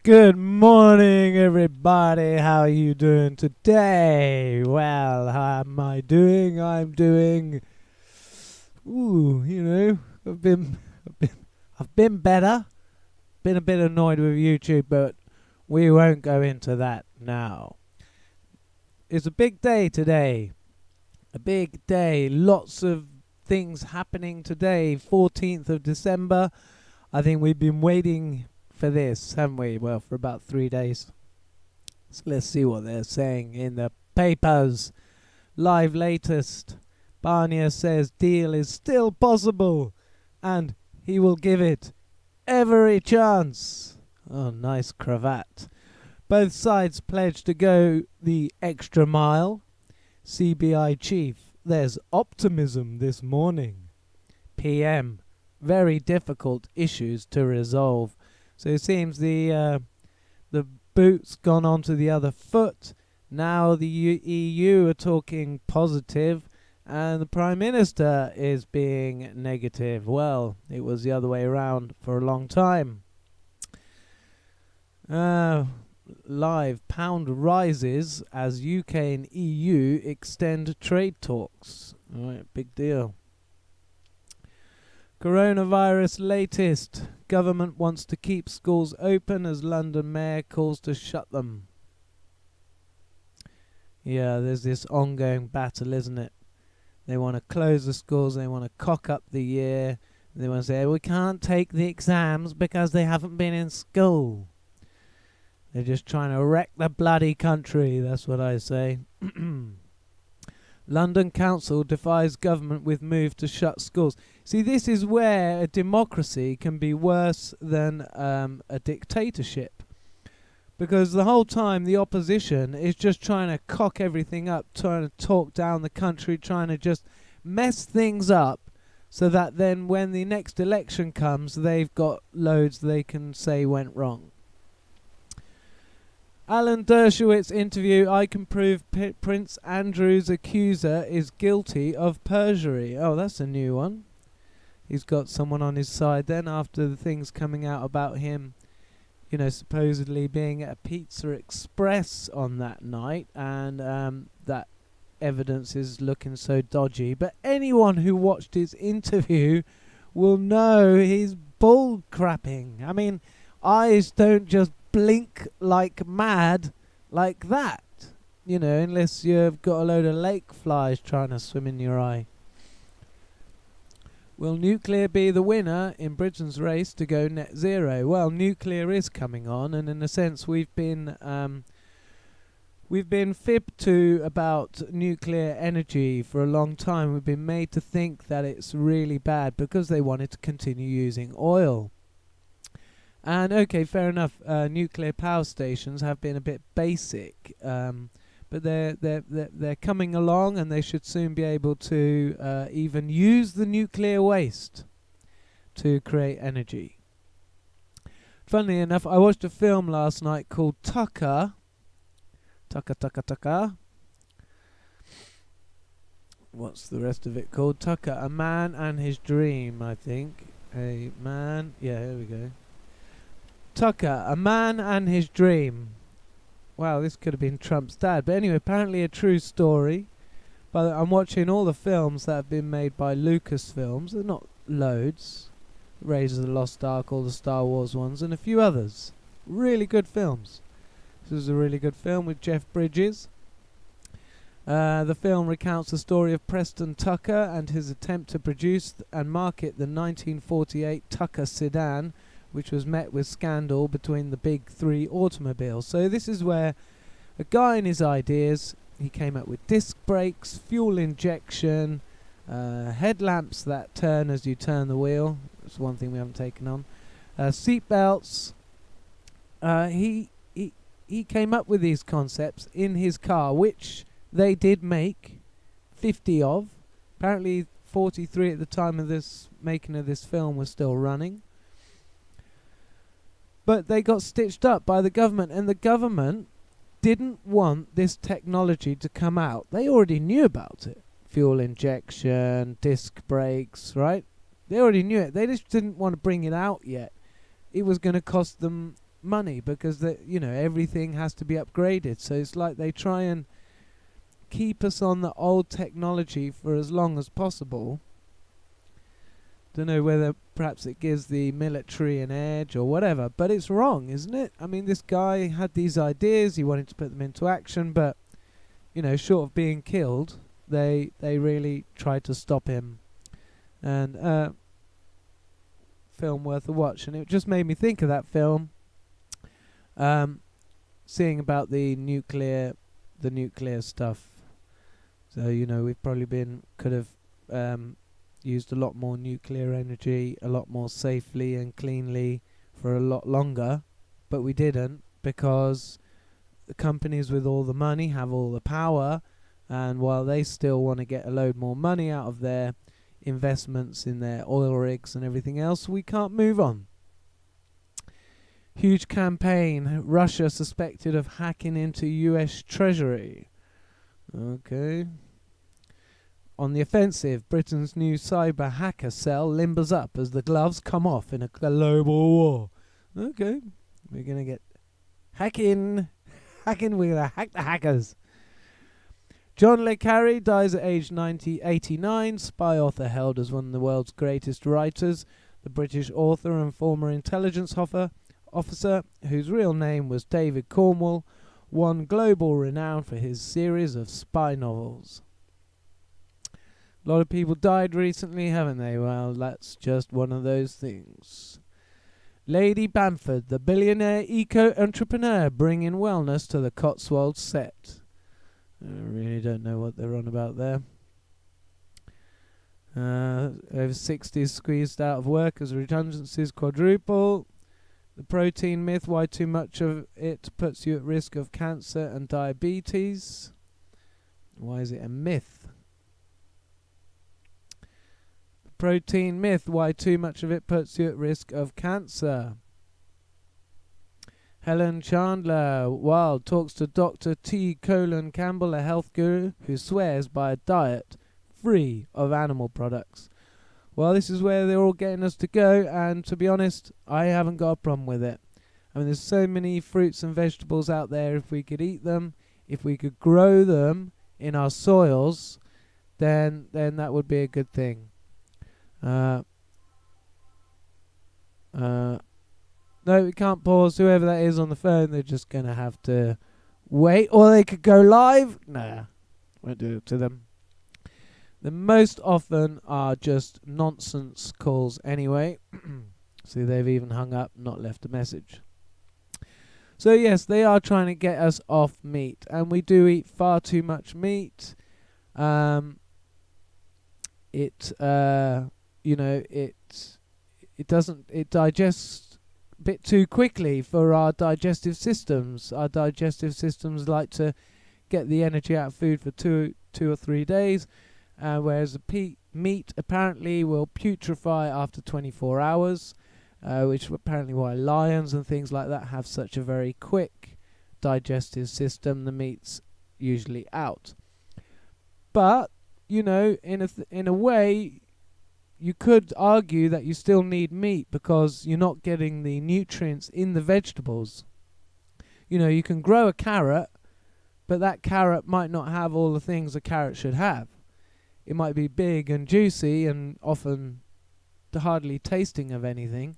Good morning, everybody. How are you doing today? Well, how am I doing? I'm doing. I've been better. Been a bit annoyed with YouTube, but we won't go into that now. It's a big day today. A big day. Lots of things happening today. 14th of December. I think we've been waiting for this, haven't we? Well, for about 3 days. So let's see what they're saying in the papers. Live latest. Barnier says deal is still possible and he will give it every chance. Oh, nice cravat. Both sides pledge to go the extra mile. CBI chief, there's optimism this morning. PM, very difficult issues to resolve. So it seems the boot's gone onto the other foot. Now the EU are talking positive, and the Prime Minister is being negative. Well, it was the other way around for a long time. Live, pound rises as UK and EU extend trade talks. All right, big deal. Coronavirus latest. Government wants to keep schools open as London Mayor calls to shut them. Yeah, there's this ongoing battle, isn't it? They want to close the schools, they want to cock up the year, they want to say, we can't take the exams because they haven't been in school. They're just trying to wreck the bloody country, that's what I say. London Council defies government with move to shut schools. See, this is where a democracy can be worse than a dictatorship. Because the whole time the opposition is just trying to cock everything up, trying to talk down the country, trying to just mess things up so that then when the next election comes, they've got loads they can say went wrong. Alan Dershowitz interview, I can prove Prince Andrew's accuser is guilty of perjury. Oh, that's a new one. He's got someone on his side then after the things coming out about him, you know, supposedly being at a Pizza Express on that night, and that evidence is looking so dodgy. But anyone who watched his interview will know he's bull crapping. I mean, eyes don't just blink like mad like that, you know, unless you've got a load of lake flies trying to swim in your eye. Will nuclear be the winner in Britain's race to go net zero? Well, nuclear is coming on, and in a sense we've been fibbed to about nuclear energy for a long time. We've been made to think that it's really bad because they wanted to continue using oil. And okay, fair enough. Nuclear power stations have been a bit basic, but they're coming along, and they should soon be able to even use the nuclear waste to create energy. Funnily enough, I watched a film last night called Tucker. What's the rest of it called? Tucker, A Man and His Dream, I think. A man. Yeah, here we go. Tucker, A Man and His Dream. Wow, this could have been Trump's dad. But anyway, apparently a true story. But I'm watching all the films that have been made by Lucasfilms. They're not loads. Raiders of the Lost Ark, all the Star Wars ones, and a few others. Really good films. This is a really good film with Jeff Bridges. The film recounts the story of Preston Tucker and his attempt to produce and market the 1948 Tucker sedan, which was met with scandal between the big three automobiles. So this is where a guy and his ideas, he came up with disc brakes, fuel injection, headlamps that turn as you turn the wheel. That's one thing we haven't taken on. Seat belts. He came up with these concepts in his car, which they did make 50 of. Apparently 43 at the time of this making of this film was still running. But they got stitched up by the government, and the government didn't want this technology to come out. They already knew about it. Fuel injection, disc brakes, right? They already knew it. They just didn't want to bring it out yet. It was going to cost them money because everything has to be upgraded. So it's like they try and keep us on the old technology for as long as possible. Don't know whether perhaps it gives the military an edge or whatever, but it's wrong, isn't it? I mean, this guy had these ideas, he wanted to put them into action, but short of being killed, they really tried to stop him. And film worth a watch, and it just made me think of that film, seeing about the nuclear stuff. So we've probably could have used a lot more nuclear energy, a lot more safely and cleanly for a lot longer, but we didn't, because the companies with all the money have all the power, and while they still want to get a load more money out of their investments in their oil rigs and everything else, we can't move on. Huge campaign. Russia suspected of hacking into US Treasury. Okay. On the offensive, Britain's new cyber hacker cell limbers up as the gloves come off in a global war. Okay. We're going to get hacking. We're going to hack the hackers. John le Carré dies at age 89, spy author hailed as one of the world's greatest writers. The British author and former intelligence officer, whose real name was David Cornwell, won global renown for his series of spy novels. A lot of people died recently, haven't they? Well, that's just one of those things. Lady Bamford, the billionaire eco-entrepreneur, bringing wellness to the Cotswolds set. I really don't know what they're on about there. Over 60s squeezed out of work as redundancies quadruple. The protein myth, why too much of it puts you at risk of cancer and diabetes. Why is it a myth? The protein myth, why too much of it puts you at risk of cancer. Helen Chandler Wild talks to Dr. T. Colin Campbell, a health guru who swears by a diet free of animal products. Well, this is where they're all getting us to go, and to be honest, I haven't got a problem with it. I mean, there's so many fruits and vegetables out there. If we could eat them, if we could grow them in our soils, then that would be a good thing. No, we can't pause. Whoever that is on the phone, they're just going to have to wait. Or they could go live. Nah, won't do it to them. The most often are just nonsense calls anyway. See, they've even hung up, not left a message. So yes, they are trying to get us off meat. And we do eat far too much meat. It digests a bit too quickly for our digestive systems. Our digestive systems like to get the energy out of food for two or 3 days, whereas the meat apparently will putrefy after 24 hours, which is apparently why lions and things like that have such a very quick digestive system. The meat's usually out. But, in a way, you could argue that you still need meat because you're not getting the nutrients in the vegetables. You can grow a carrot, but that carrot might not have all the things a carrot should have. It might be big and juicy and often hardly tasting of anything.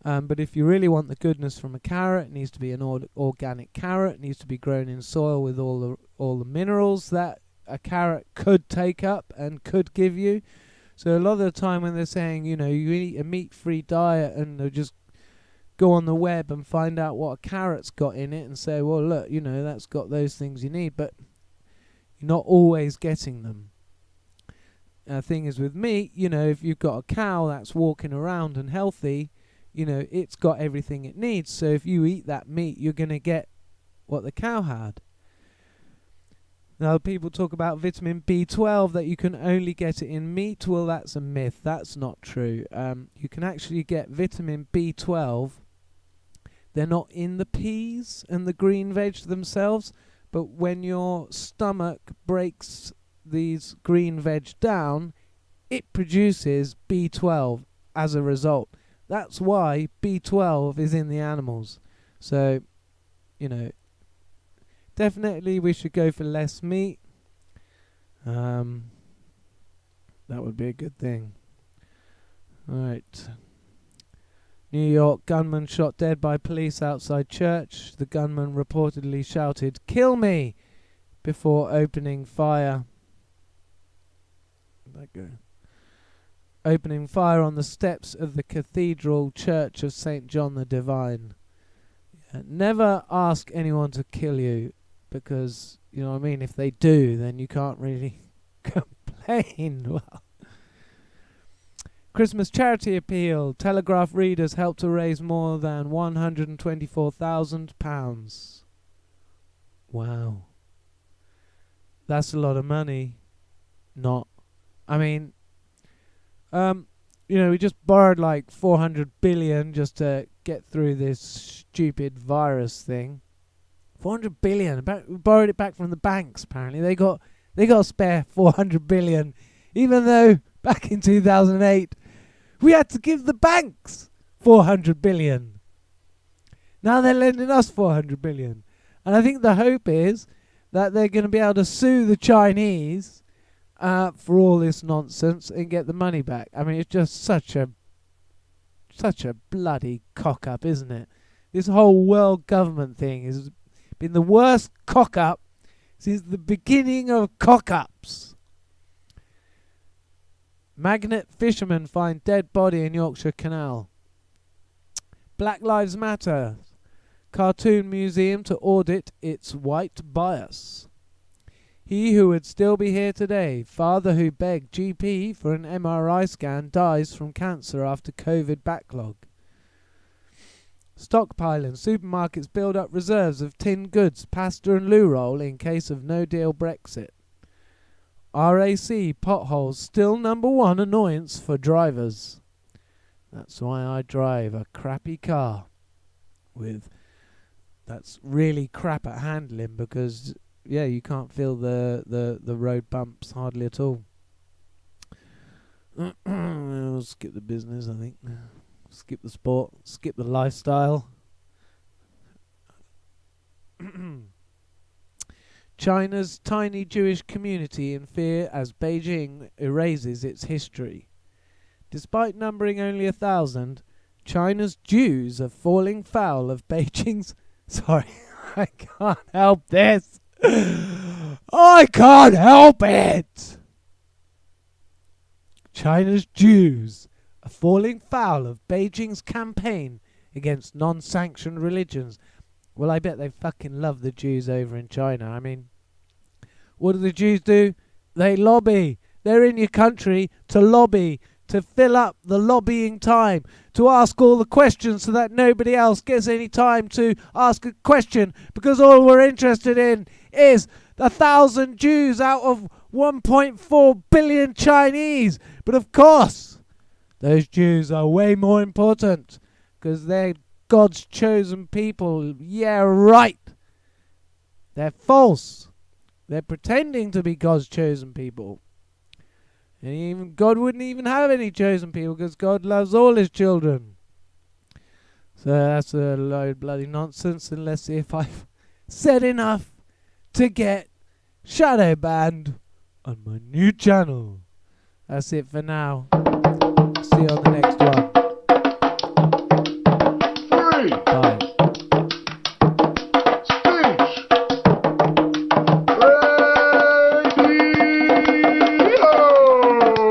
But if you really want the goodness from a carrot, it needs to be an organic carrot. It needs to be grown in soil with all the minerals that a carrot could take up and could give you. So a lot of the time when they're saying, you eat a meat-free diet, and they'll just go on the web and find out what a carrot's got in it and say, well, look, that's got those things you need, but you're not always getting them. The thing is with meat, if you've got a cow that's walking around and healthy, it's got everything it needs. So if you eat that meat, you're going to get what the cow had. Now, people talk about vitamin B12, that you can only get it in meat. Well, that's a myth. That's not true. You can actually get vitamin B12. They're not in the peas and the green veg themselves, but when your stomach breaks these green veg down, it produces B12 as a result. That's why B12 is in the animals. So, definitely we should go for less meat. That would be a good thing. Alright. New York gunman shot dead by police outside church. The gunman reportedly shouted, "Kill me!" before opening fire. Where'd that go? Opening fire on the steps of the Cathedral Church of St. John the Divine. Never ask anyone to kill you, because, you know what I mean, if they do, then you can't really complain. Well, Christmas charity appeal. Telegraph readers helped to raise more than £124,000. Wow. That's a lot of money. Not. I mean, we just borrowed like 400 billion just to get through this stupid virus thing. 400 billion. We borrowed it back from the banks, apparently. They got a spare 400 billion, even though back in 2008 we had to give the banks 400 billion. Now they're lending us 400 billion. And I think the hope is that they're going to be able to sue the Chinese for all this nonsense and get the money back. I mean, it's just such a bloody cock-up, isn't it? This whole world government thing has been the worst cock-up since the beginning of cock-ups. Magnet fishermen find dead body in Yorkshire Canal. Black Lives Matter. Cartoon Museum to audit its white bias. He who would still be here today, father who begged GP for an MRI scan, dies from cancer after COVID backlog. Stockpiling. Supermarkets build up reserves of tinned goods, pasta and loo roll in case of no-deal Brexit. RAC potholes still number one annoyance for drivers. That's why I drive a crappy car that's really crap at handling, because you can't feel the road bumps hardly at all. We'll skip the business, I think. Skip the sport, skip the lifestyle. China's tiny Jewish community in fear as Beijing erases its history. Despite numbering only 1,000, China's Jews are falling foul of Beijing's... Sorry, I can't help this. I can't help it. China's Jews are falling foul of Beijing's campaign against non-sanctioned religions. Well, I bet they fucking love the Jews over in China. I mean, what do the Jews do? They lobby. They're in your country to lobby, to fill up the lobbying time, to ask all the questions so that nobody else gets any time to ask a question, because all we're interested in is 1,000 Jews out of 1.4 billion Chinese. But of course, those Jews are way more important, because they're God's chosen people. Yeah, right. They're false. They're pretending to be God's chosen people. And even God wouldn't even have any chosen people, because God loves all his children. So that's a load of bloody nonsense. And let's see if I've said enough to get shadow banned on my new channel. That's it for now. See you on the